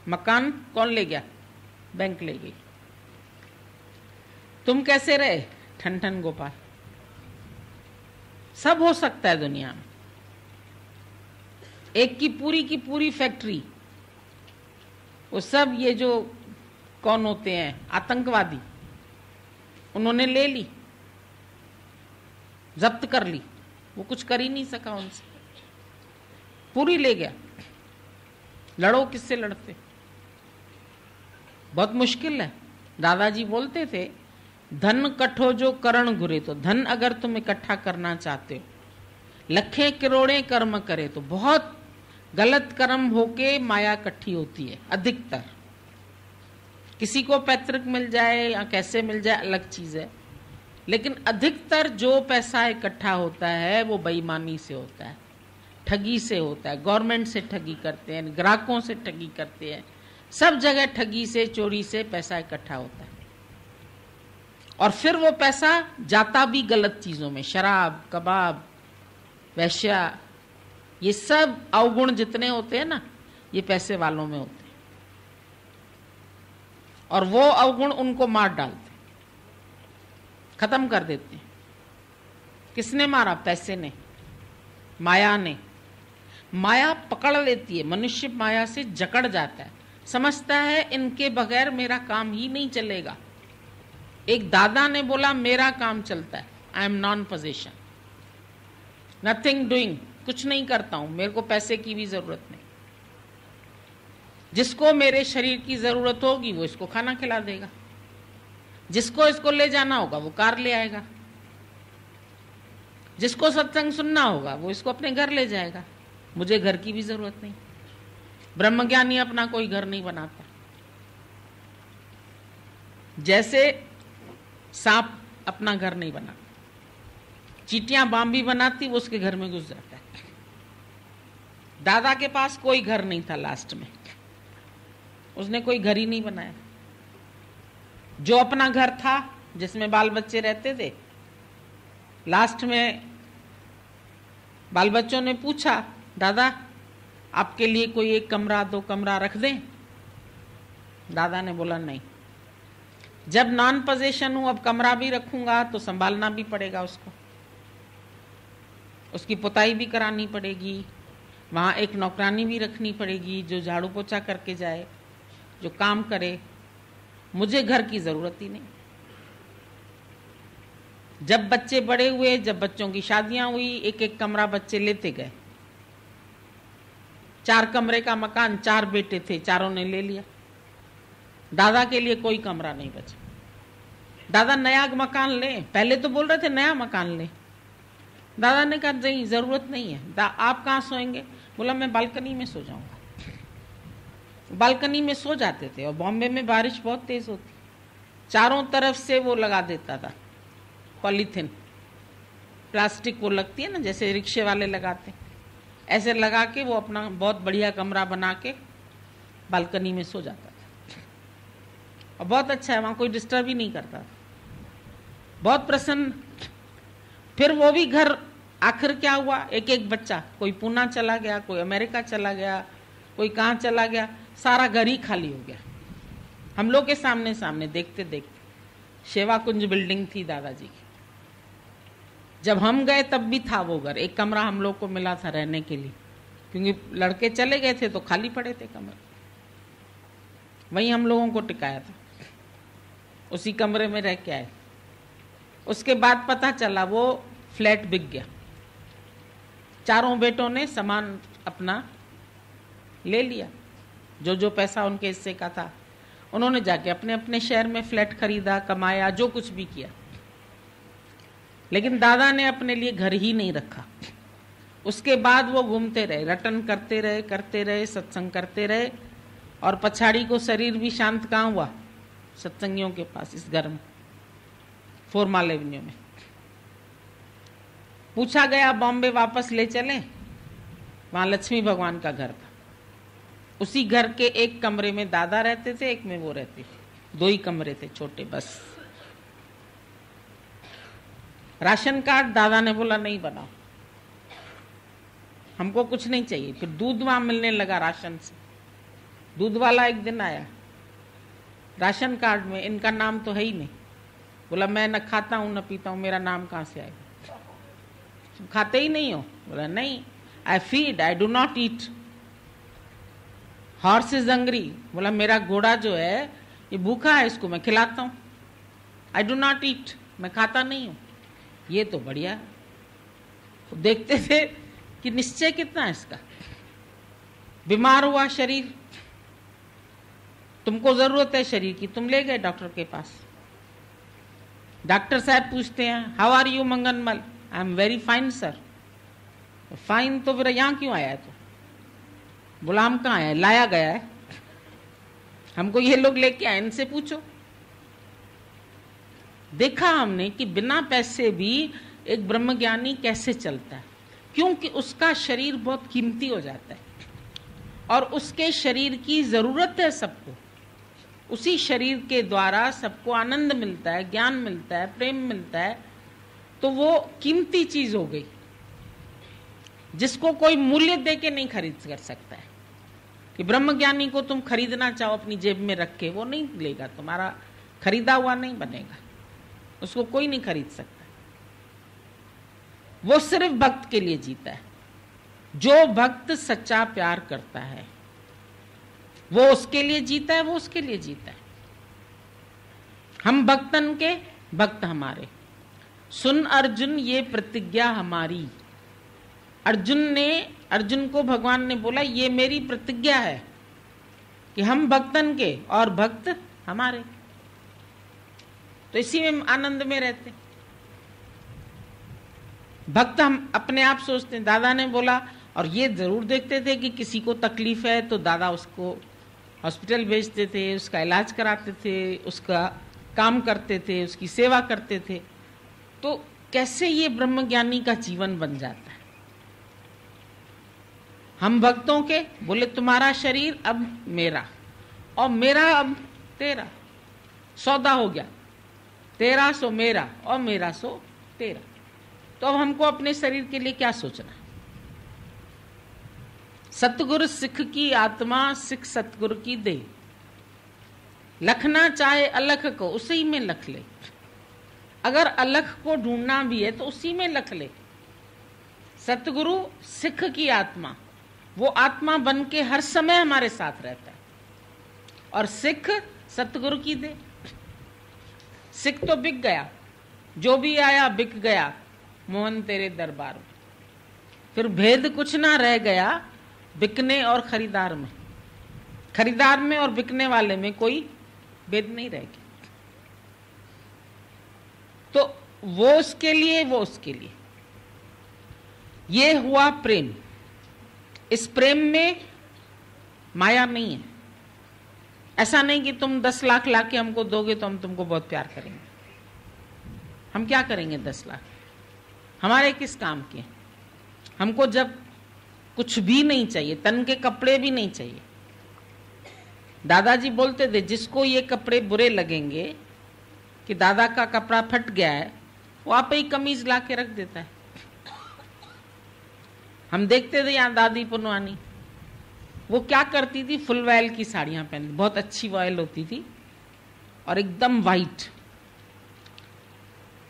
Speaker 1: मकान कौन ले गया? बैंक ले गई। तुम कैसे रहे? ठन ठन गोपाल। सब हो सकता है दुनिया में। एक की पूरी फैक्ट्री, वो सब ये जो कौन होते हैं आतंकवादी, उन्होंने ले ली, जब्त कर ली, वो कुछ कर ही नहीं सका उनसे, पूरी ले गया। लड़ो, किससे लड़ते? बहुत मुश्किल है। दादाजी बोलते थे, धन कठो जो करण घुरे, तो धन अगर तुम इकट्ठा करना चाहते हो, लखे करोड़े कर्म करे, तो बहुत गलत कर्म होके माया इकट्ठी होती है अधिकतर। किसी को पैतृक मिल जाए या कैसे मिल जाए अलग चीज है, लेकिन अधिकतर जो पैसा इकट्ठा होता है वो बेईमानी से होता है, ठगी से होता है। गवर्नमेंट से ठगी करते हैं, ग्राहकों से ठगी करते हैं, सब जगह ठगी से, चोरी से पैसा इकट्ठा होता है। और फिर वो पैसा जाता भी गलत चीजों में, शराब, कबाब, वैश्या, ये सब अवगुण जितने होते हैं ना, ये पैसे वालों में होते हैं। और वो अवगुण उनको मार डालते, खत्म कर देते हैं। किसने मारा? पैसे ने, माया ने। माया पकड़ लेती है, मनुष्य माया से जकड़ जाता है, समझता है इनके बगैर मेरा काम ही नहीं चलेगा। एक दादा ने बोला, मेरा काम चलता है, I am non possession, nothing doing, कुछ नहीं करता हूं, मेरे को पैसे की भी जरूरत नहीं। जिसको मेरे शरीर की जरूरत होगी वो इसको खाना खिला देगा, जिसको इसको ले जाना होगा वो कार ले आएगा, जिसको सत्संग सुनना होगा वो इसको अपने घर ले जाएगा, मुझे घर की भी जरूरत नहीं। ब्रह्मज्ञानी अपना कोई घर नहीं बनाता। जैसे सांप अपना घर नहीं बनाता, चींटियां बांबी बनाती, वो उसके घर में घुस जाता है। दादा के पास कोई घर नहीं था, लास्ट में उसने कोई घर ही नहीं बनाया। जो अपना घर था जिसमें बाल बच्चे रहते थे, लास्ट में बाल बच्चों ने पूछा, दादा आपके लिए कोई एक कमरा, 2 कमरा रख दें? दादा ने बोला नहीं, जब नॉन पोजेशन हूं, अब कमरा भी रखूंगा तो संभालना भी पड़ेगा उसको, उसकी पुताई भी करानी पड़ेगी, वहां एक नौकरानी भी रखनी पड़ेगी जो झाड़ू पोछा करके जाए, जो काम करे, मुझे घर की जरूरत ही नहीं। जब बच्चे बड़े हुए, जब बच्चों की शादियां हुई, एक एक कमरा बच्चे लेते गए। 4 कमरे का मकान, 4 बेटे थे, चारों ने ले लिया। दादा के लिए कोई कमरा नहीं बचा। दादा नया मकान ले, पहले तो बोल रहे थे नया मकान ले, दादा ने कहा नहीं, जरूरत नहीं है। आप कहाँ सोएंगे? बोला मैं बालकनी में सो जाऊंगा। बालकनी में सो जाते थे, और बॉम्बे में बारिश बहुत तेज होती, चारों तरफ से वो लगा देता था पॉलीथिन, प्लास्टिक वो लगती है ना जैसे रिक्शे वाले लगाते, ऐसे लगा के वो अपना बहुत बढ़िया कमरा बना के बालकनी में सो जाता था। और बहुत अच्छा है, वहां कोई डिस्टर्ब ही नहीं करता, बहुत प्रसन्न। फिर वो भी घर, आखिर क्या हुआ, एक एक बच्चा, कोई पूना चला गया, कोई अमेरिका चला गया, कोई कहाँ चला गया, सारा घर ही खाली हो गया हम लोग के सामने सामने देखते देखते। सेवा कुंज बिल्डिंग थी दादाजी की, जब हम गए तब भी था वो घर, एक कमरा हम लोग को मिला था रहने के लिए, क्योंकि लड़के चले गए थे तो खाली पड़े थे कमरे, वहीं हम लोगों को टिकाया था, उसी कमरे में रह के आए। उसके बाद पता चला वो फ्लैट बिक गया, चारों बेटों ने सामान अपना ले लिया, जो जो पैसा उनके हिस्से का था उन्होंने जाके अपने अपने शहर में फ्लैट खरीदा, कमाया, जो कुछ भी किया। लेकिन दादा ने अपने लिए घर ही नहीं रखा। उसके बाद वो घूमते रहे, रटन करते रहे, सत्संग करते रहे, और पछाड़ी को शरीर भी शांत कहाँ हुआ, सत्संगियों के पास, इस घर में, 4 माइल एवेन्यू में। पूछा गया बॉम्बे वापस ले चले, वहां लक्ष्मी भगवान का घर था, उसी घर के एक कमरे में दादा रहते थे, एक में वो रहती थी, 2 ही कमरे थे छोटे बस। राशन कार्ड दादा ने बोला नहीं बनाओ, हमको कुछ नहीं चाहिए। फिर दूध वहां मिलने लगा राशन से, दूध वाला एक दिन आया, राशन कार्ड में इनका नाम तो है ही नहीं। बोला मैं न खाता हूं न पीता हूं, मेरा नाम कहां से आएगा, खाते ही नहीं हो? बोला नहीं, I feed, I do not eat. Horse is hungry, बोला मेरा घोड़ा जो है ये भूखा है, इसको मैं खिलाता हूं। आई डू नॉट ईट, मैं खाता नहीं हूं। ये तो बढ़िया, देखते थे कि निश्चय कितना है इसका। बीमार हुआ शरीर, तुमको जरूरत है शरीर की, तुम ले गए डॉक्टर के पास। डॉक्टर साहब पूछते हैं how are you Manganmal, I am very fine sir. Fine तो फिर यहां क्यों आया है? तो बोला हम कहाँ आए, लाया गया है, हमको ये लोग लेके आए, इनसे पूछो। देखा हमने कि बिना पैसे भी एक ब्रह्मज्ञानी कैसे चलता है, क्योंकि उसका शरीर बहुत कीमती हो जाता है और उसके शरीर की जरूरत है सबको। उसी शरीर के द्वारा सबको आनंद मिलता है, ज्ञान मिलता है, प्रेम मिलता है, तो वो कीमती चीज हो गई जिसको कोई मूल्य दे के नहीं खरीद कर सकता है। कि ब्रह्मज्ञानी को तुम खरीदना चाहो अपनी जेब में रख के, वो नहीं लेगा, तुम्हारा खरीदा हुआ नहीं बनेगा, उसको कोई नहीं खरीद सकता। वो सिर्फ भक्त के लिए जीता है। जो भक्त सच्चा प्यार करता है वो उसके लिए जीता है, वो उसके लिए जीता है। हम भक्तन के, भक्त हमारे। सुन अर्जुन ये प्रतिज्ञा हमारी। अर्जुन को भगवान ने बोला ये मेरी प्रतिज्ञा है कि हम भक्तन के और भक्त हमारे। तो इसी में आनंद में रहते। भक्त हम अपने आप सोचते हैं। दादा ने बोला, और ये जरूर देखते थे कि किसी को तकलीफ है तो दादा उसको हॉस्पिटल भेजते थे, उसका इलाज कराते थे, उसका काम करते थे, उसकी सेवा करते थे। तो कैसे ये ब्रह्मज्ञानी का जीवन बन जाता है। हम भक्तों के, बोले तुम्हारा शरीर अब मेरा और मेरा अब तेरा, सौदा हो गया, तेरा सो मेरा और मेरा सो तेरा। तो अब हमको अपने शरीर के लिए क्या सोचना है। सतगुरु सिख की आत्मा, सिख सतगुरु की देह। लखना चाहे अलख को, उसी में लख ले। अगर अलख को ढूंढना भी है तो उसी में लख ले। सतगुरु सिख की आत्मा, वो आत्मा बन के हर समय हमारे साथ रहता है। और सिख सतगुरु की दे। सिख तो बिक गया, जो भी आया बिक गया मोहन तेरे दरबार में। फिर भेद कुछ ना रह गया बिकने और खरीदार में। खरीदार में और बिकने वाले में कोई भेद नहीं रह गया। तो वो उसके लिए, वो उसके लिए। ये हुआ प्रेम। इस प्रेम में माया नहीं है। ऐसा नहीं कि तुम 10 लाख लाके हमको दोगे तो हम तुमको बहुत प्यार करेंगे। हम क्या करेंगे 10 लाख? हमारे किस काम के? हमको जब कुछ भी नहीं चाहिए, तन के कपड़े भी नहीं चाहिए, दादाजी बोलते थे जिसको ये कपड़े बुरे लगेंगे कि दादा का कपड़ा फट गया है, वो आप ही कमीज ला के रख देता है। हम देखते थे यहाँ दादी पुनवानी, वो क्या करती थी, फुल वॉयल की साड़ियां पहनती, बहुत अच्छी वॉयल होती थी और एकदम वाइट,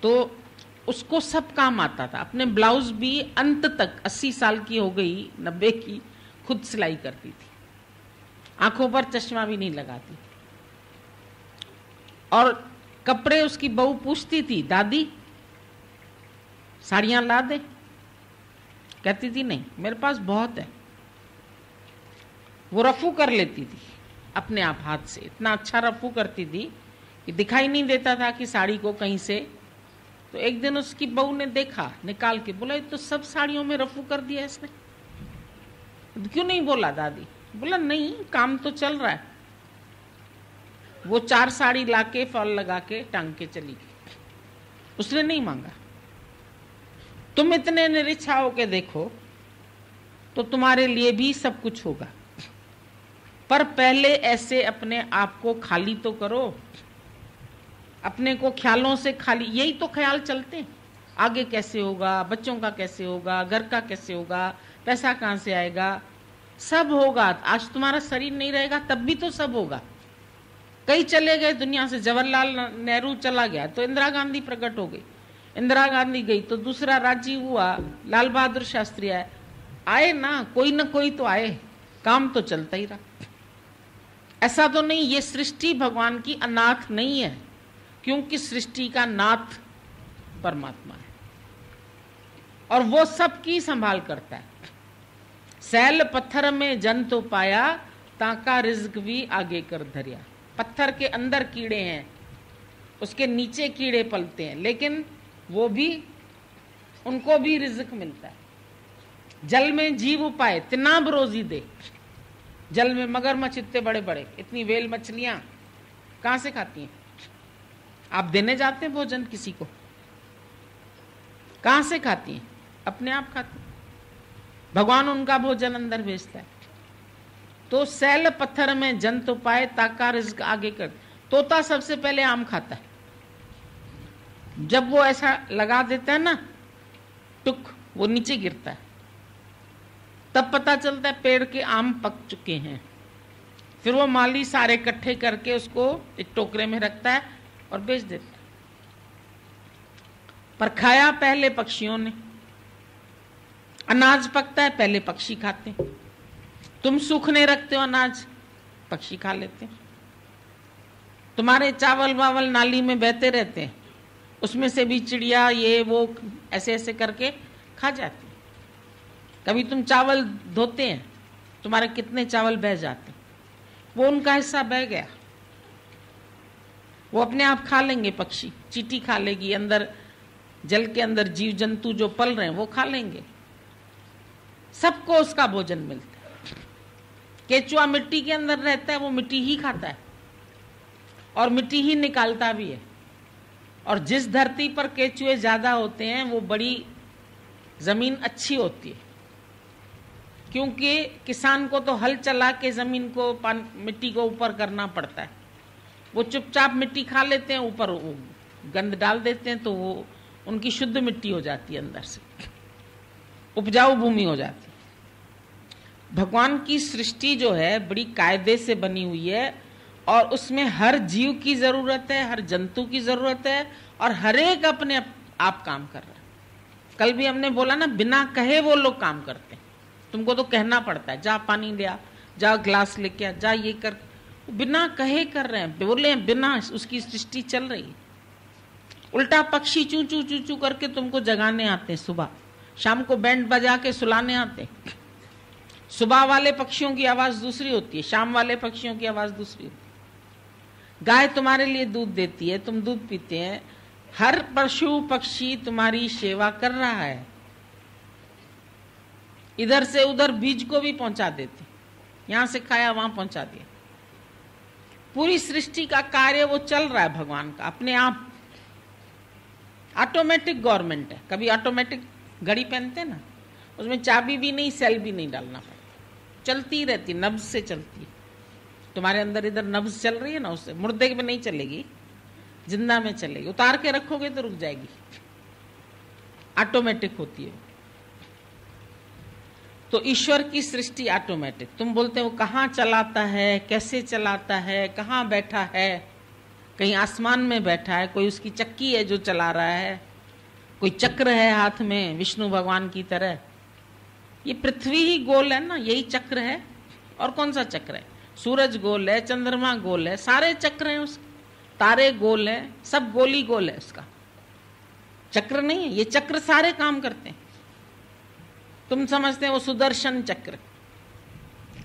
Speaker 1: तो उसको सब काम आता था। अपने ब्लाउज भी अंत तक 80 साल की हो गई, 90 की, खुद सिलाई करती थी, आंखों पर चश्मा भी नहीं लगाती। और कपड़े उसकी बहू पूछती थी, दादी साड़ियां ला दे, कहती थी नहीं मेरे पास बहुत है। वो रफू कर लेती थी अपने आप हाथ से, इतना अच्छा रफू करती थी कि दिखाई नहीं देता था कि साड़ी को कहीं से। तो एक दिन उसकी बहू ने देखा, निकाल के बोला, ये तो सब साड़ियों में रफू कर दिया इसने, क्यों नहीं बोला दादी? बोला नहीं, काम तो चल रहा है। वो 4 साड़ी लाके फॉल लगा के टांग के चली गई, उसने नहीं मांगा। तुम इतने निरीच्छा होके देखो तो तुम्हारे लिए भी सब कुछ होगा, पर पहले ऐसे अपने आप को खाली तो करो, अपने को ख्यालों से खाली। यही तो ख्याल चलते हैं, आगे कैसे होगा, बच्चों का कैसे होगा, घर का कैसे होगा, पैसा कहाँ से आएगा, सब होगा। आज तुम्हारा शरीर नहीं रहेगा तब भी तो सब होगा। कई चले गए दुनिया से, जवाहरलाल नेहरू चला गया तो इंदिरा गांधी प्रकट हो गई, इंदिरा गांधी गई तो दूसरा राजीव हुआ, लाल बहादुर शास्त्री आए ना कोई तो आए, काम तो चलता ही रहा। ऐसा तो नहीं ये सृष्टि भगवान की अनाथ नहीं है, क्योंकि सृष्टि का नाथ परमात्मा है और वो सबकी संभाल करता है। सैल पत्थर में जन तो पाया, ताका रिज्क भी आगे कर धरिया। पत्थर के अंदर कीड़े हैं, उसके नीचे कीड़े पलते हैं, लेकिन वो भी, उनको भी रिज्क मिलता है। जल में जीव उपाय तिनाब रोजी दे। जल में मगरमच्छ इतने बड़े बड़े, इतनी वेल मछलियां कहां से खाती हैं? आप देने जाते हैं भोजन किसी को, कहां से खाती हैं? अपने आप खाती हैं, भगवान उनका भोजन अंदर भेजता है। तो सैल पत्थर में जन तो पाए, ताका रिज्क आगे कर। तोता सबसे पहले आम खाता है, जब वो ऐसा लगा देता है ना टुक, वो नीचे गिरता है, तब पता चलता है पेड़ के आम पक चुके हैं। फिर वो माली सारे इकट्ठे करके उसको एक टोकरे में रखता है और बेच देता है। पर खाया पहले पक्षियों ने। अनाज पकता है पहले पक्षी खाते हैं। तुम सूखने रखते हो अनाज, पक्षी खा लेते हैं। तुम्हारे चावल वावल नाली में बहते रहते हैं, उसमें से भी चिड़िया ये वो ऐसे ऐसे करके खा जाती है। कभी तुम चावल धोते हैं, तुम्हारे कितने चावल बह जाते हैं, वो उनका हिस्सा बह गया, वो अपने आप खा लेंगे। पक्षी चींटी खा लेगी, अंदर जल के अंदर जीव जंतु जो पल रहे हैं वो खा लेंगे, सबको उसका भोजन मिलता है। केचुआ मिट्टी के अंदर रहता है, वो मिट्टी ही खाता है और मिट्टी ही निकालता भी है। और जिस धरती पर केचुए ज्यादा होते हैं वो बड़ी जमीन अच्छी होती है, क्योंकि किसान को तो हल चला के जमीन को मिट्टी को ऊपर करना पड़ता है। वो चुपचाप मिट्टी खा लेते हैं, ऊपर गंद डाल देते हैं, तो वो उनकी शुद्ध मिट्टी हो जाती है, अंदर से उपजाऊ भूमि हो जाती है। भगवान की सृष्टि जो है बड़ी कायदे से बनी हुई है और उसमें हर जीव की जरूरत है, हर जंतु की जरूरत है और हर एक अपने आप काम कर रहा है। कल भी हमने बोला ना, बिना कहे वो लोग काम करते हैं। तुमको तो कहना पड़ता है, जा पानी ले आ, जा ग्लास लेके आ, जा ये कर, बिना कहे कर रहे हैं, बोले बिना, उसकी सृष्टि चल रही है। उल्टा पक्षी चू चू चू चू करके तुमको जगाने आते हैं, सुबह शाम को बैंड बजा के सुलाने आते हैं। सुबह वाले पक्षियों की आवाज दूसरी होती है, शाम वाले पक्षियों की आवाज दूसरी होती है। गाय तुम्हारे लिए दूध देती है, तुम दूध पीते हैं। हर पशु पक्षी तुम्हारी सेवा कर रहा है, इधर से उधर बीज को भी पहुंचा देते, यहां से खाया वहां पहुंचा दिया। पूरी सृष्टि का कार्य वो चल रहा है भगवान का अपने आप। ऑटोमेटिक गवर्नमेंट है। कभी ऑटोमेटिक घड़ी पहनते ना, उसमें चाबी भी नहीं, सेल भी नहीं डालना पड़ता, चलती रहती, नब्ज से चलती है। तुम्हारे अंदर इधर नब्ज चल रही है ना, उससे मुर्दे में नहीं चलेगी, जिंदा में चलेगी। उतार के रखोगे तो रुक जाएगी, ऑटोमेटिक होती है। तो ईश्वर की सृष्टि ऑटोमेटिक। तुम बोलते हो कहाँ चलाता है, कैसे चलाता है, कहाँ बैठा है, कहीं आसमान में बैठा है, कोई उसकी चक्की है जो चला रहा है, कोई चक्र है हाथ में विष्णु भगवान की तरह। ये पृथ्वी ही गोल है ना, यही चक्र है। और कौन सा चक्र है? सूरज गोल है, चंद्रमा गोल है, सारे चक्र हैं उसके, तारे गोल है, सब गोल ही गोल है उसका, चक्र नहीं है। ये चक्र सारे काम करते हैं। तुम समझते हो वो सुदर्शन चक्र,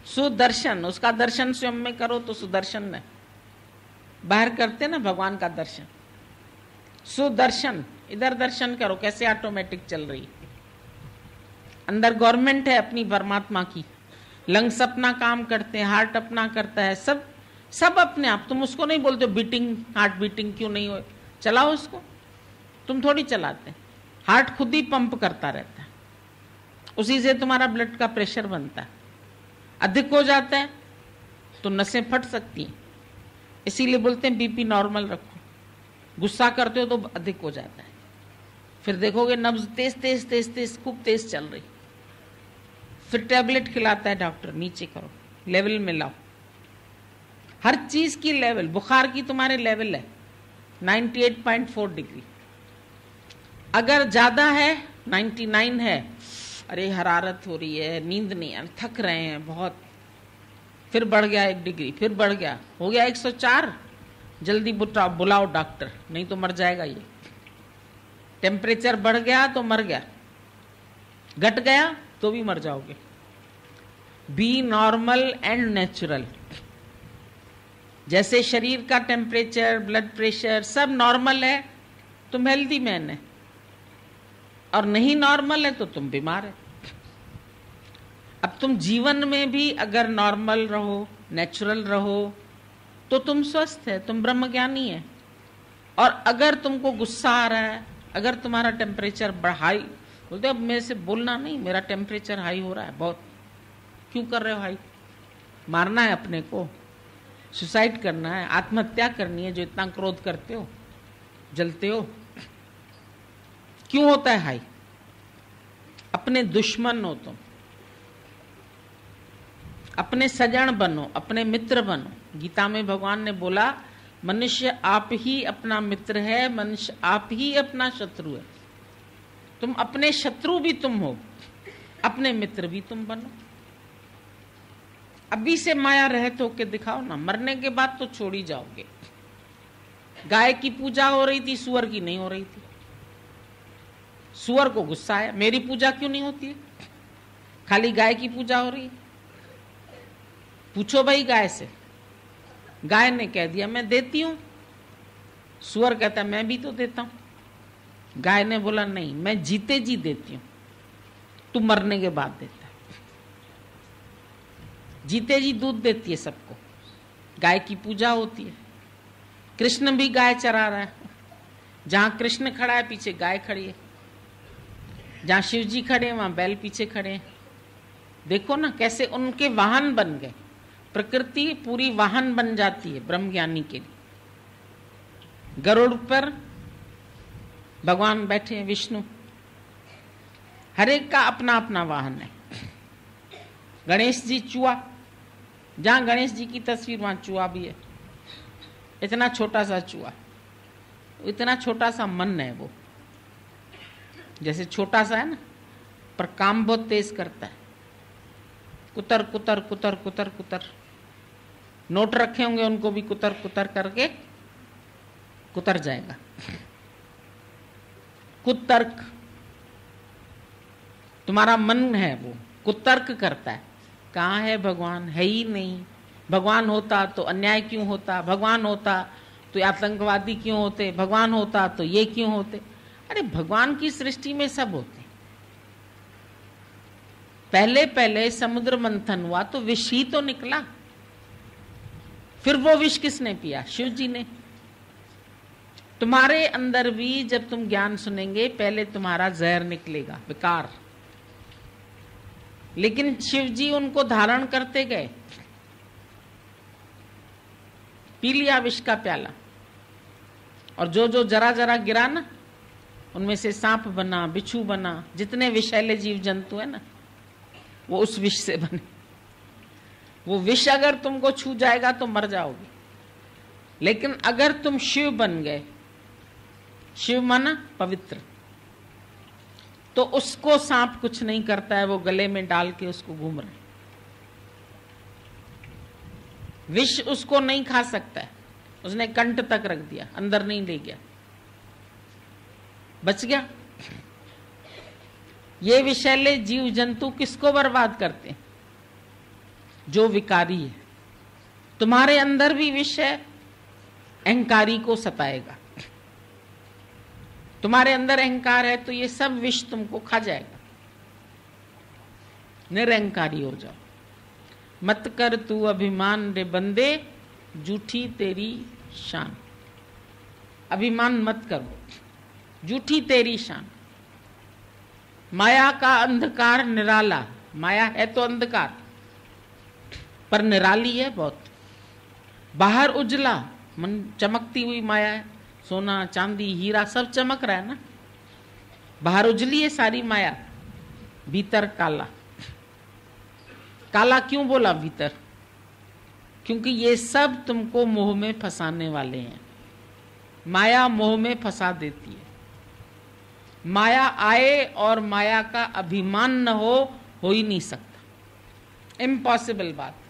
Speaker 1: सुदर्शन, उसका दर्शन स्वयं में करो तो सुदर्शन है। बाहर करते ना भगवान का दर्शन, सुदर्शन, इधर दर्शन करो कैसे ऑटोमेटिक चल रही। अंदर गवर्नमेंट है अपनी परमात्मा की, लंग्स अपना काम करते हैं, हार्ट अपना करता है, सब सब अपने आप। तुम उसको नहीं बोलते बीटिंग, हार्ट बीटिंग क्यों नहीं हो, चलाओ उसको, तुम थोड़ी चलाते। हार्ट खुद ही पंप करता रहता है, उसी से तुम्हारा ब्लड का प्रेशर बनता है। अधिक हो जाता है तो नसें फट सकती हैं, इसीलिए बोलते हैं बीपी नॉर्मल रखो। गुस्सा करते हो तो अधिक हो जाता है, फिर देखोगे नब्ज तेज तेज तेज तेज खूब तेज चल रही, फिर टैबलेट खिलाता है डॉक्टर, नीचे करो, लेवल में लाओ। हर चीज की लेवल, बुखार की तुम्हारे लेवल है 98.4 डिग्री, अगर ज्यादा है 99 है, अरे हरारत हो रही है, नींद नहीं आ, थक रहे हैं बहुत, फिर बढ़ गया 1 डिग्री, फिर बढ़ गया, हो गया 104, जल्दी बुलाओ डॉक्टर, नहीं तो मर जाएगा ये। टेम्परेचर बढ़ गया तो मर गया, घट गया तो भी मर जाओगे। B normal and natural. जैसे शरीर का टेम्परेचर, ब्लड प्रेशर सब नॉर्मल है, तुम हेल्दी मैन है, और नहीं नॉर्मल है तो तुम बीमार है। अब तुम जीवन में भी अगर नॉर्मल रहो, नेचुरल रहो, तो तुम स्वस्थ है, तुम ब्रह्मज्ञानी है। और अगर तुमको गुस्सा आ रहा है, अगर तुम्हारा टेम्परेचर हाई, बोलते अब मेरे से बोलना नहीं, मेरा टेम्परेचर हाई हो रहा है बहुत, क्यों कर रहे हो हाई? मारना है अपने को, सुसाइड करना है, आत्महत्या करनी है जो इतना क्रोध करते हो, जलते हो, क्यों होता है हाई? अपने दुश्मन हो तुम, अपने सजन बनो, अपने मित्र बनो। गीता में भगवान ने बोला मनुष्य आप ही अपना मित्र है, मनुष्य आप ही अपना शत्रु है। तुम अपने शत्रु भी तुम हो, अपने मित्र भी तुम बनो। अभी से माया रहत होके दिखाओ ना, मरने के बाद तो छोड़ ही जाओगे। गाय की पूजा हो रही थी, सुअर की नहीं हो रही थी। सुअर को गुस्सा आया, मेरी पूजा क्यों नहीं होती है, खाली गाय की पूजा हो रही है। पूछो भाई गाय से, गाय ने कह दिया मैं देती हूं। सुअर कहता मैं भी तो देता हूं। गाय ने बोला नहीं, मैं जीते जी देती हूं, तू मरने के बाद देता है। जीते जी दूध देती है सबको, गाय की पूजा होती है। कृष्ण भी गाय चरा रहा है, जहां कृष्ण खड़ा है पीछे गाय खड़ी है, जहां शिव जी खड़े हैं वहां बैल पीछे खड़े हैं। देखो ना कैसे उनके वाहन बन गए, प्रकृति पूरी वाहन बन जाती है ब्रह्मज्ञानी के लिए। गरुड़ पर भगवान बैठे हैं विष्णु, हर एक का अपना अपना वाहन है। गणेश जी चूहा, जहां गणेश जी की तस्वीर वहां चूहा भी है, इतना छोटा सा चूहा, इतना छोटा सा मन है वो, जैसे छोटा सा है ना, पर काम बहुत तेज करता है। कुतर कुतर कुतर कुतर कुतर, नोट रखे होंगे उनको भी कुतर कुतर करके कुतर जाएगा। कुतर्क, तुम्हारा मन है वो कुतर्क करता है, कहाँ है भगवान, है ही नहीं। भगवान होता तो अन्याय क्यों होता, भगवान होता तो आतंकवादी क्यों होते, भगवान होता तो ये क्यों होते। अरे भगवान की सृष्टि में सब होते। पहले पहले समुद्र मंथन हुआ तो विष ही तो निकला, फिर वो विष किसने पिया? शिव जी ने। तुम्हारे अंदर भी जब तुम ज्ञान सुनेंगे पहले तुम्हारा जहर निकलेगा, विकार, लेकिन शिव जी उनको धारण करते गए। पी लिया विष का प्याला, और जो जो जरा जरा गिरा ना, उनमें से सांप बना, बिच्छू बना, जितने विषैले जीव जंतु है ना, वो उस विष से बने। वो विष अगर तुमको छू जाएगा तो मर जाओगे, लेकिन अगर तुम शिव बन गए, शिव माना पवित्र, तो उसको सांप कुछ नहीं करता है, वो गले में डाल के उसको घूम रहे। विष उसको नहीं खा सकता है, उसने कंठ तक रख दिया, अंदर नहीं ले गया, बच गया। ये विषैले जीव जंतु किसको बर्बाद करते हैं? जो विकारी है। तुम्हारे अंदर भी विष है, अहंकारी को सताएगा। तुम्हारे अंदर अहंकार है तो ये सब विष तुमको खा जाएगा। निरअहकारी हो जाओ। मत कर तू अभिमान रे बंदे, झूठी तेरी शान। अभिमान मत करो, झूठी तेरी शान। माया का अंधकार निराला, माया है तो अंधकार पर निराली है बहुत। बाहर उजला, मन चमकती हुई माया है, सोना चांदी हीरा सब चमक रहा है ना, बाहर उजली है सारी माया, भीतर काला। काला क्यों बोला भीतर? क्योंकि ये सब तुमको मोह में फंसाने वाले हैं। माया मोह में फंसा देती है। माया आए और माया का अभिमान न हो ही नहीं सकता, इम्पॉसिबल बात।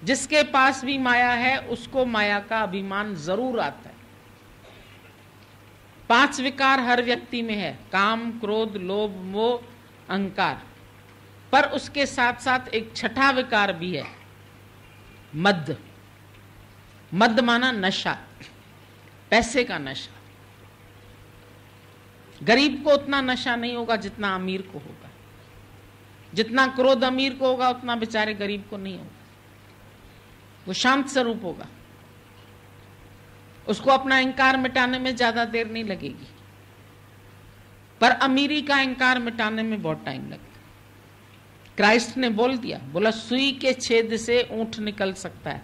Speaker 1: जिसके पास भी माया है उसको माया का अभिमान जरूर आता है। 5 विकार हर व्यक्ति में है, काम, क्रोध, लोभ, मोह, अहंकार। पर उसके साथ साथ एक छठा विकार भी है, मद। मद माना नशा, पैसे का नशा। गरीब को उतना नशा नहीं होगा जितना अमीर को होगा। जितना क्रोध अमीर को होगा उतना बेचारे गरीब को नहीं होगा। वो शांत स्वरूप होगा, उसको अपना अहंकार मिटाने में ज्यादा देर नहीं लगेगी। पर अमीरी का अहंकार मिटाने में बहुत टाइम लगता है। क्राइस्ट ने बोल दिया, बोला सुई के छेद से ऊंट निकल सकता है,